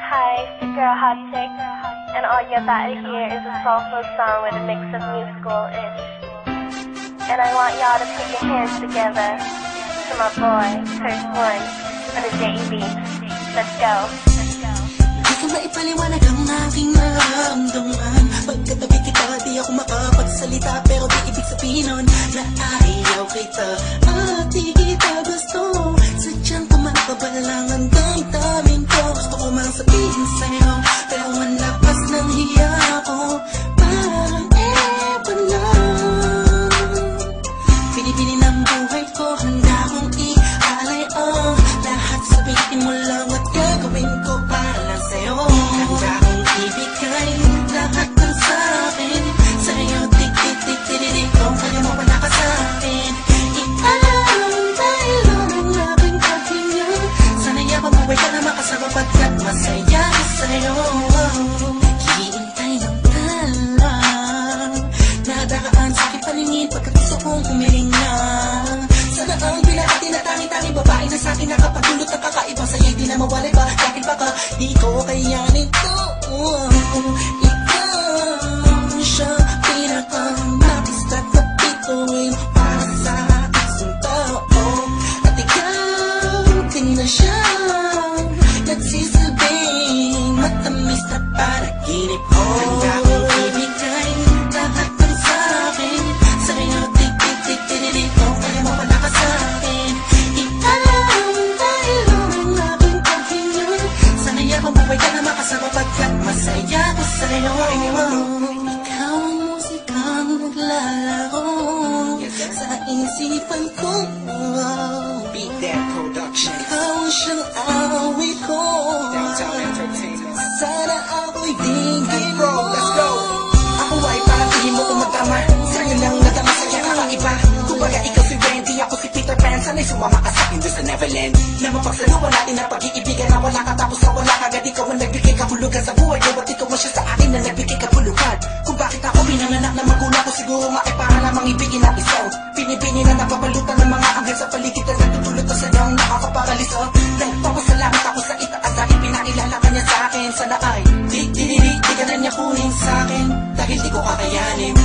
Hi, it's your girl Hot Chick, and all you're about to hear is a soulful song with a mix of musical-ish. And I want y'all to put your hands together to my boy, Curse One, on the JEB. Let's go. Di ko maipaliwanag ang aking nararamdaman. Pagkatabi kita, di ako makapagsalita, pero di ibig sabihin nun na ayaw kita at di kita gusto. Sadyang kumakabalang ang damdamin ko. Gusto ko mang sabihin sa'yo, pero manlapas ng hiya ko. Parang ewan lang. Pinipili ng buhay ko, handa kong ialay ang lahat. Sabihin mo lang at gagawin ko para lang sa'yo. Handa kong ibigay lahat ng sa'kin sa'yo. Tik-tik-tik-tik-tik, kung kaya mo wala ka sa'kin. Ialam dahil ang aking paghinga. Sana'y mabuhay ka na makasama pagkat masaya ko sa'yo. Naghihintay ng talang nadakaan sa aking paningin pagkat gusto kong humiling na. Sana ang binahati na tanging-tanging babae na sa'kin nakapagdulot ng kakaiba. Sa'yo'y di na mawalay ba? Dahil baka di ko kayanin to. Ikaw siya pinaka-nais at napituin para sa isang tao. At ikaw din na siya nagsisilbing matamis na panaginip ko. Handa kong ibigay lahat ng sa'kin sa'yo. Tik-tik-tik-tik-tik, kung kaya mo wala ka sa'kin. Ialam dahil ang aking paghinga. Sana'y akong buhay ka na makasama pagkat masaya ko sa'yo. Ikaw ang musikang naglalaro sa isipan ko. Beat That Production. Ikaw siyang awit ko. Downtown Entertainment. Sana ako'y tingin mo. Let's go. Ako ay parang tingin mo kung magtama. Sa'yo lang nadama sa'yo kakaiba. Kumbaga ikaw si Wendy, ako si Peter Pan. Sana'y sumama ka sa'kin doon sa Neverland. Na mapagsaluhan natin na pag-iibigan na wala ka tapos na wala kagad. Ikaw ang nagbigay kahulugan sa buhay ko. At ikaw man siya sa akin na nagbigay kahulugan. Kung bakit ako pinanganak na magulang ko, siguro nga ay para lamang ibigin ang isaw. Pinipini na napapalutan ng mga anghel sa paligid na natutulot na sadyang nakakaparaliso. Nagpapasalamat ako sa itaas dahil pinakilala ka niya sa akin. Sana ay di ka na niya kunin sa akin dahil di ko kakayanin.